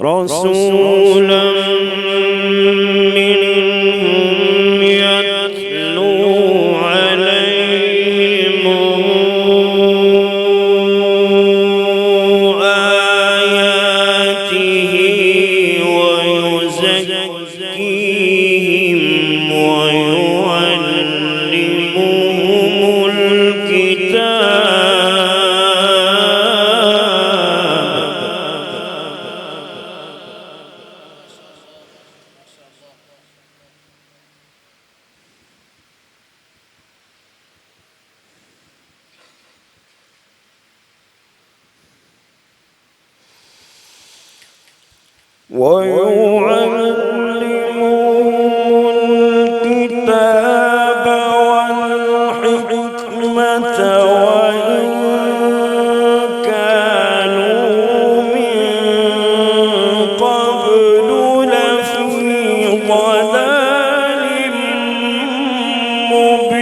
رسولا منهم يتلو عليهم آياته ويزكيهم ويعلمهم الكتاب والحكمة وإن كانوا من قبل لفي ضلال مبين.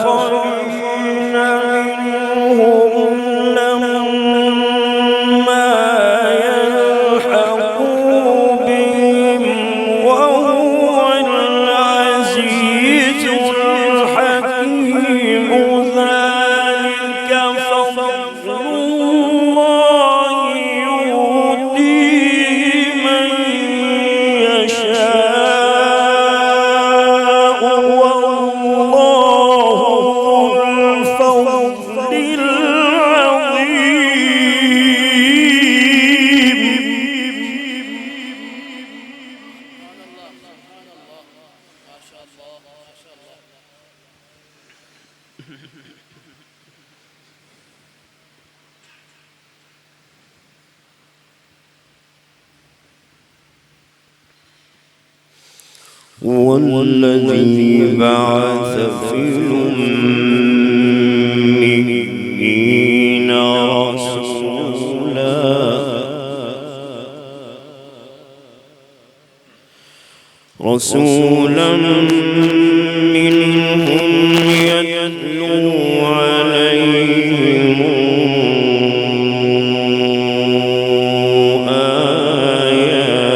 وآخرين منهم لما يلحقوا بهم وهو العزيز الحكيم. ذلك فضل الله يؤتيه من يشاء والله ذو الفضل العظيم. هو الذي بعث في الأميين رسولا منهم يتلو عليهم آياته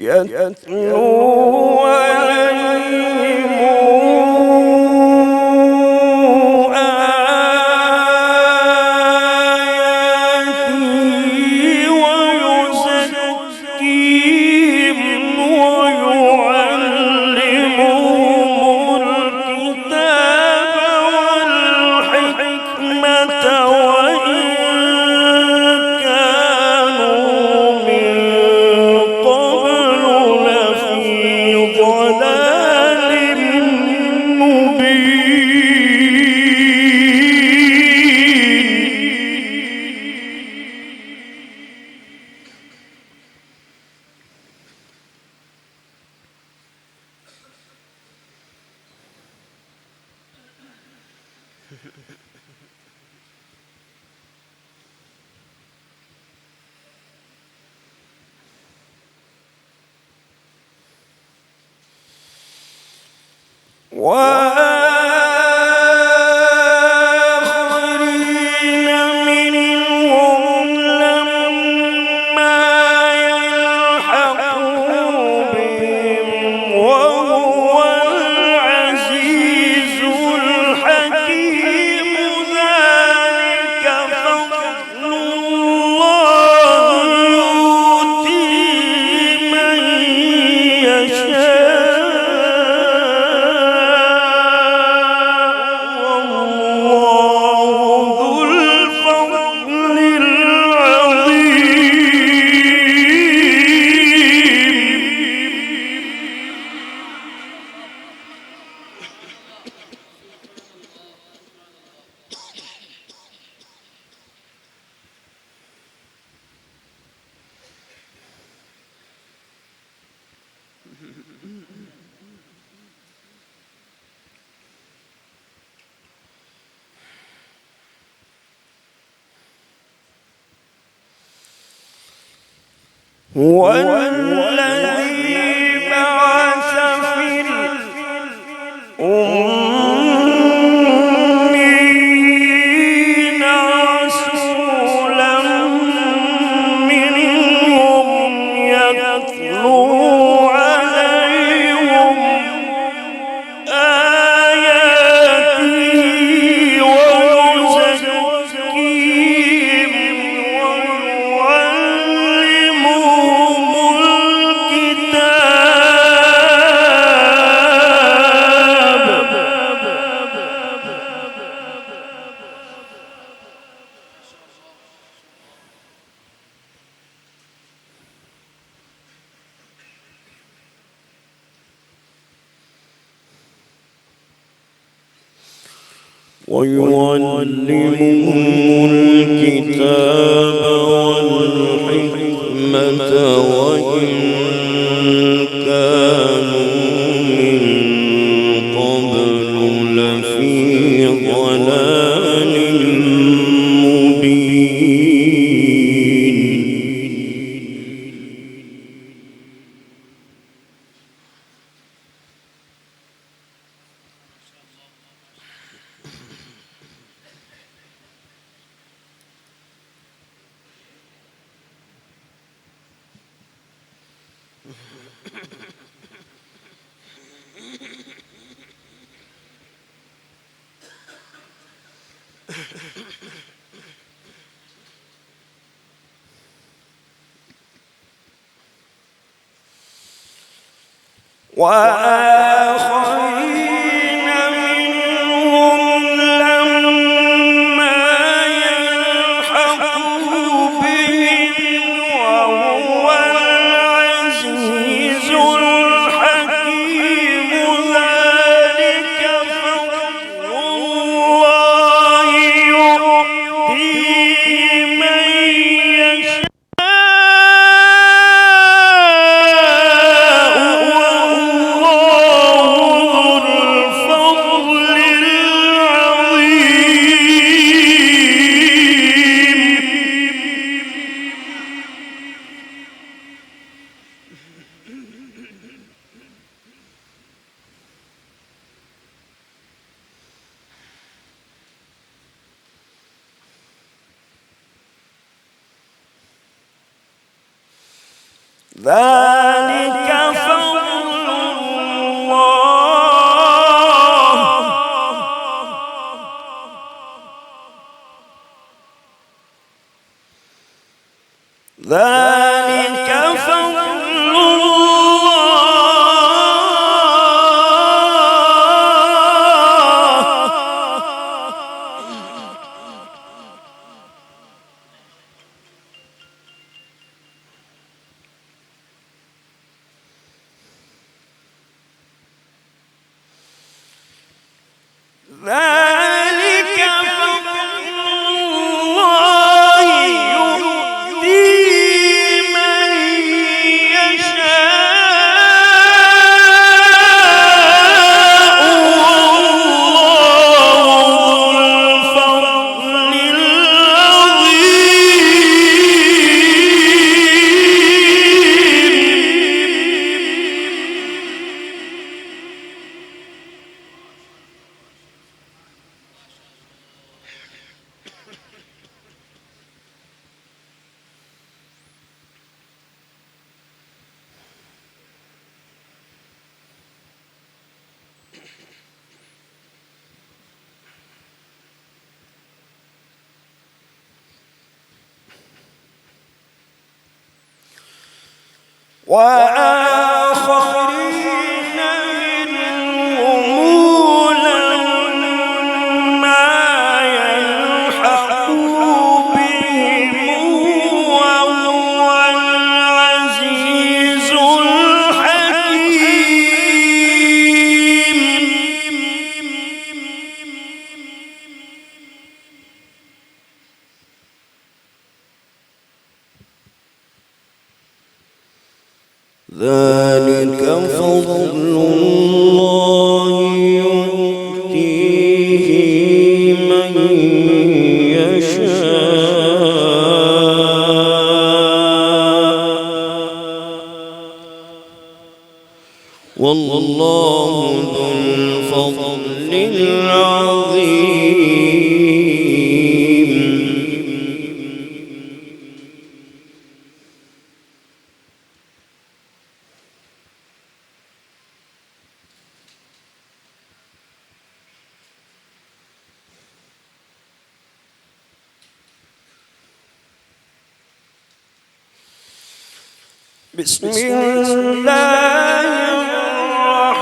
يتلو عليهم آياته ويزكيهم ويعلمهم الكتاب والحكمة وإن كانوا من قبل لفي ضلال مبين. وآخرين منهم لما يلحقوا بهم وهو العزيز الحكيم. ذلك فضل الله يؤتيه من يشاء هو الذي بعث في الأميين رسولا منهم يتلو عليهم آياته ويزكيهم ويعلمهم الكتاب والحكمة وإن كانوا من قبل لفي ضلال مبين. وآخرين منهم لما يلحقوا بهم وهو العزيز الحكيم. ذلك فضل الله يؤتيه من يشاء. ذلك فضل الله ذلك فضل ذلك فضل الله يؤتيه من يشاء. والله ذو الفضل وآخرين منهم لما يلحقوا بهم وهو العزيز الحكيم. ذلك فضل الله يؤتيه من يشاء. والله ذو الفضل العظيم. بسم الله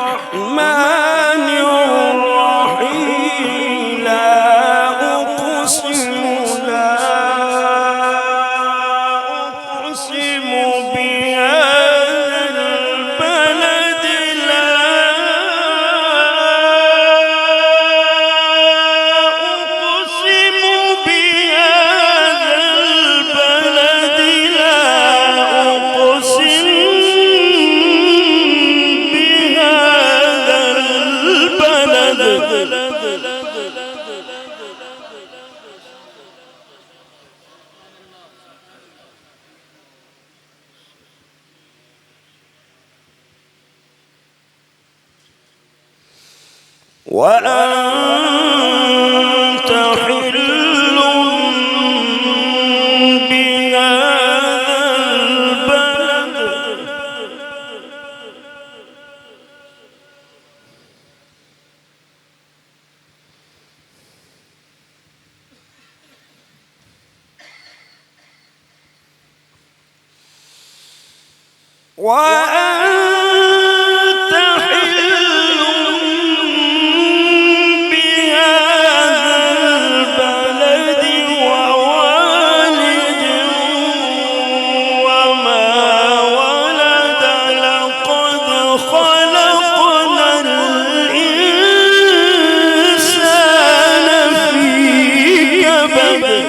الرحمن الرحيم. لا أقسم بهذا البلد. لا أقسم بهذا البلد. لا أقسم بهذا البلد. وأنت حل بهذا البلد. وأنت حل بهذا البلد ووالد وما ولد. لقد خلقنا الإنسان في كبد.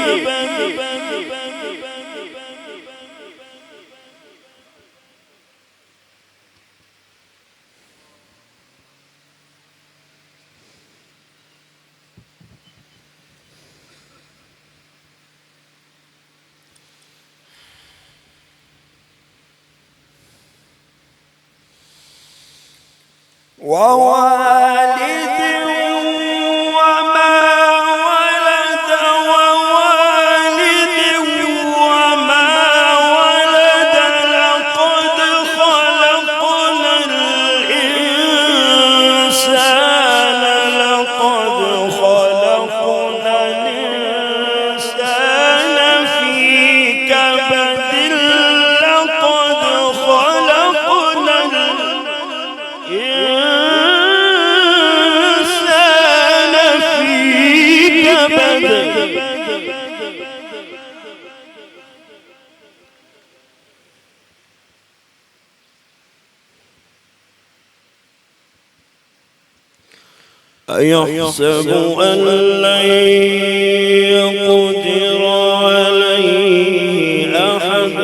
ووالد وما ولد. ووالد وما ولد. لقد خلقنا الإنسان. لقد خلقنا الإنسان في كبد. لقد خلقنا الإنسان في كبد. أيحسب أن لن يقدر عليه أحد.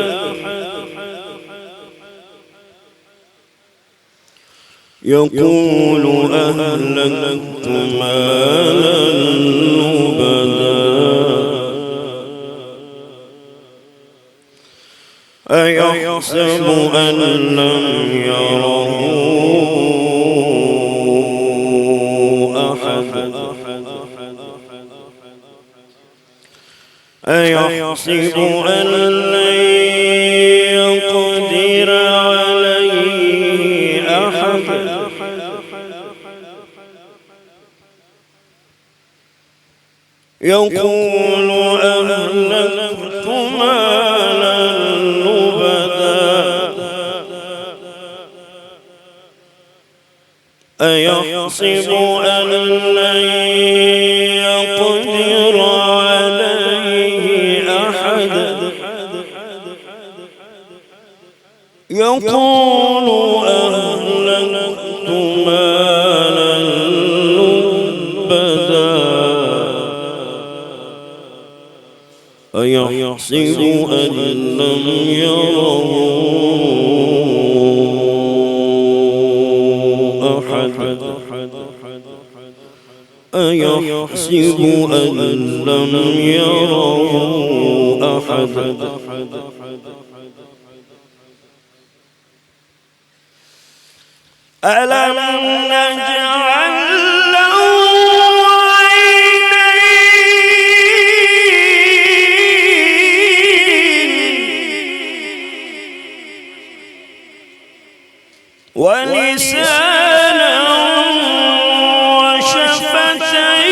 يقول أهلكت مالا لبدا. أيحسب أن لم يره أحد. أيحسب أن لن يقدر عليه أحد. يقول أهلكت مالا لبدا. أيحسب أن لن يقدر عليه أحد. يقول أهلكت مالا لبدا. أيحسب أن لم يره أحد. أيحسب أن لم يره أحد. ألم نجعل له عينين ولسانا وشفتين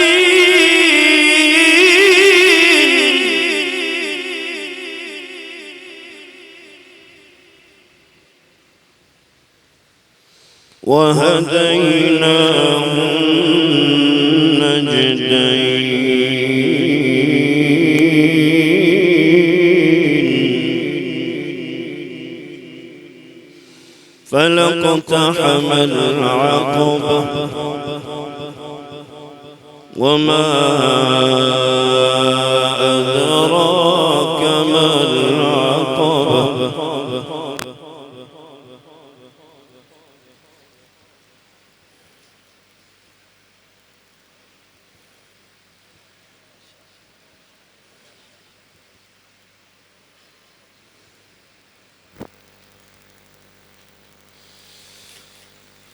وهديناه النجدين فلاقتحم العقبة وما أدراك ما العقبة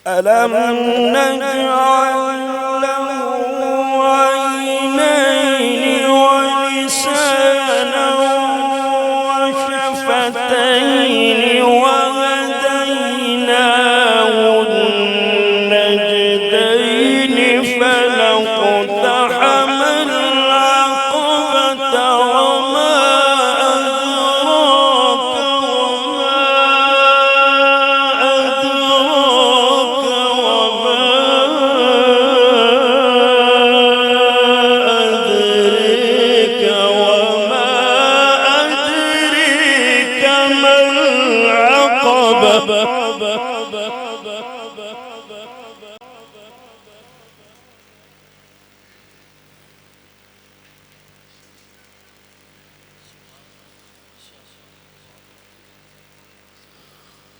ألم نجعل له عينين ولسانا وشفتين وهديناه النجدين فلاقتحم العقبة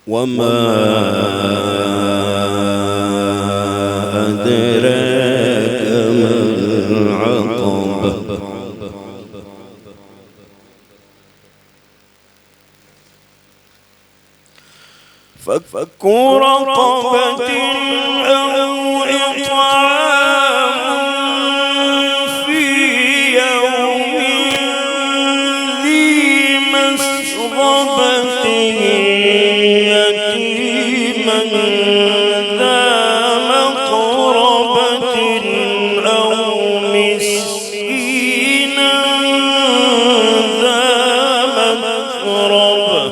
وما أدراك ما العقبة فك رقبة أو إطعام في يوم ذي مسغبة يتيما ذا مقربة أو مسكينا ذا متربة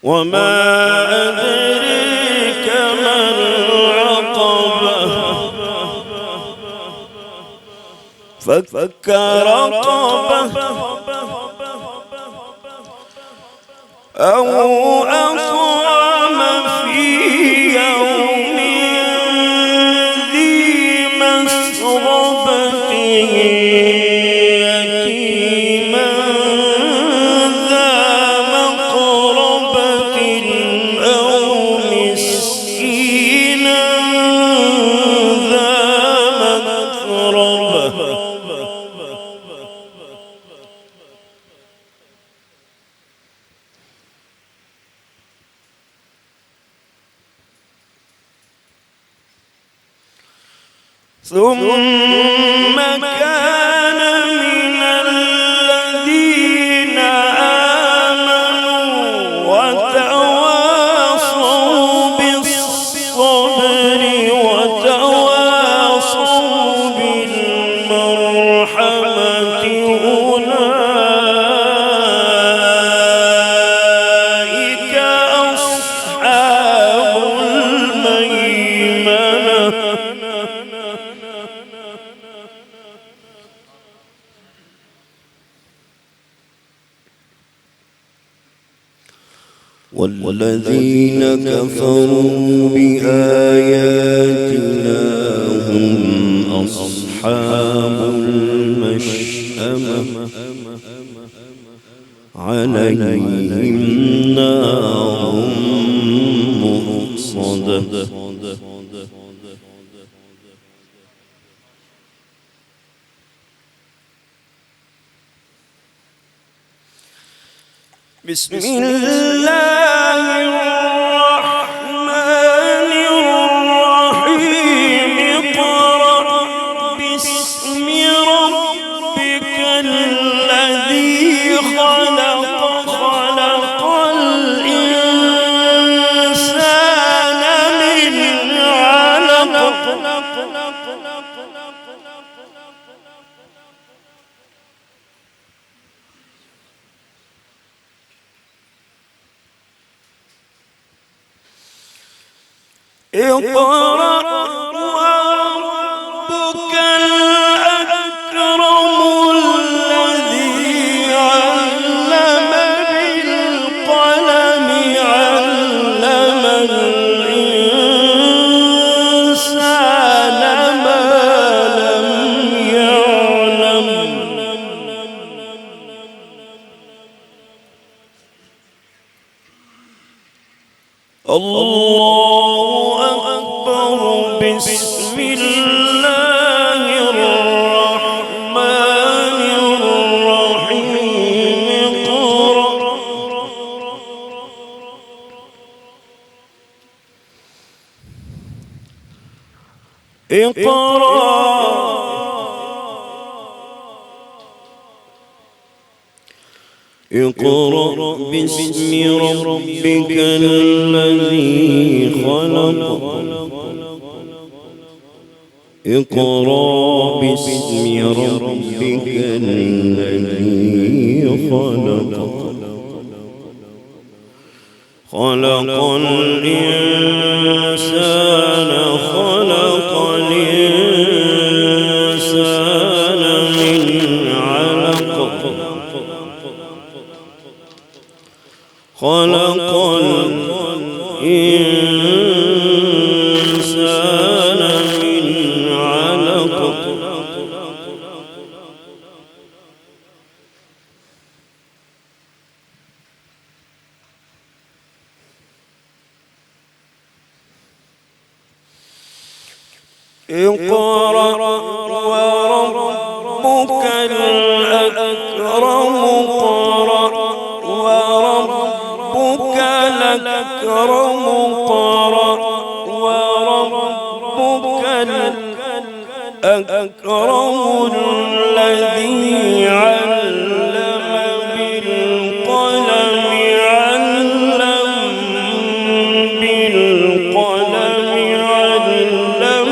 وما أدريك ما العقبة فك رقبة أو أطعم في يوم ذي مسغبة يتيما ذا مقربة أو مسكينا ذا متربة ثم كان من الذين آمنوا وتواصوا بالصبر وتواصوا بالمرحمة أولئك أصحاب الميمنة والذين كفروا بآياتنا هم أصحاب المشأمة عليهم نار مؤصدة بسم الله الرحمن الرحيم اقرأ باسم ربك الذي خلق خلق الإنسان من علق اقرأ وربك الأكرم الذي علم بالقلم علم الإنسان ما لم يعلم الله أكبر بسم الله الرحمن الرحيم اقرأ باسم ربك الذي خلق اقرأ باسم ربك الذي خلق خلق الإنسان خلق الإنسان من علق خلق الإنسان من علق اقرأ وربك الأكرم اقرأ وربك الأكرم اقرأ وربك الأكرم الذي علم بالقلم علم بالقلم علم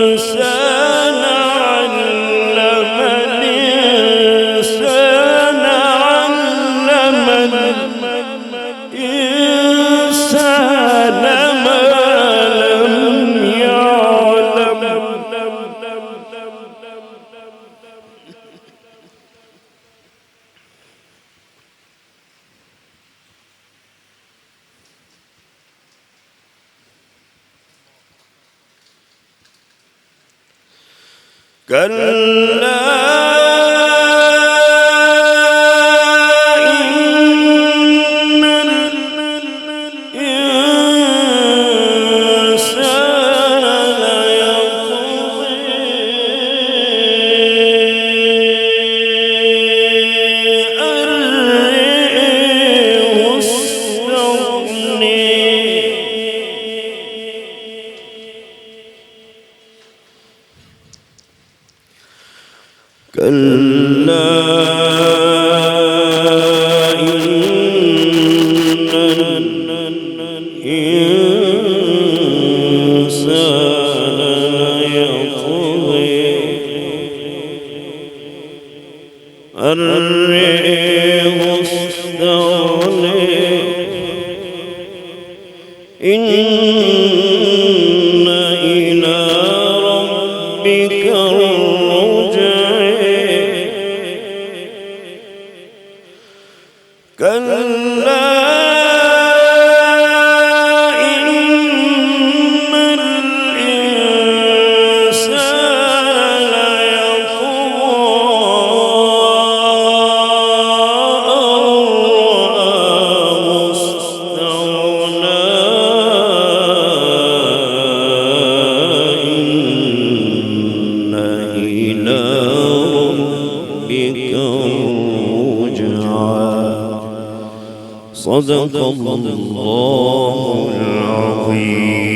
الإنسان علم الإنسان علم الإنسان ما لم يعلم كلا إن الإنسان ليطغى أن رآه استغنى كلا إن الإنسان ليطغى أن رآه استغنى إن إلى ربك كلا إن الإنسان ليطغى إن إلى ربك الرجعى صدق الله العظيم.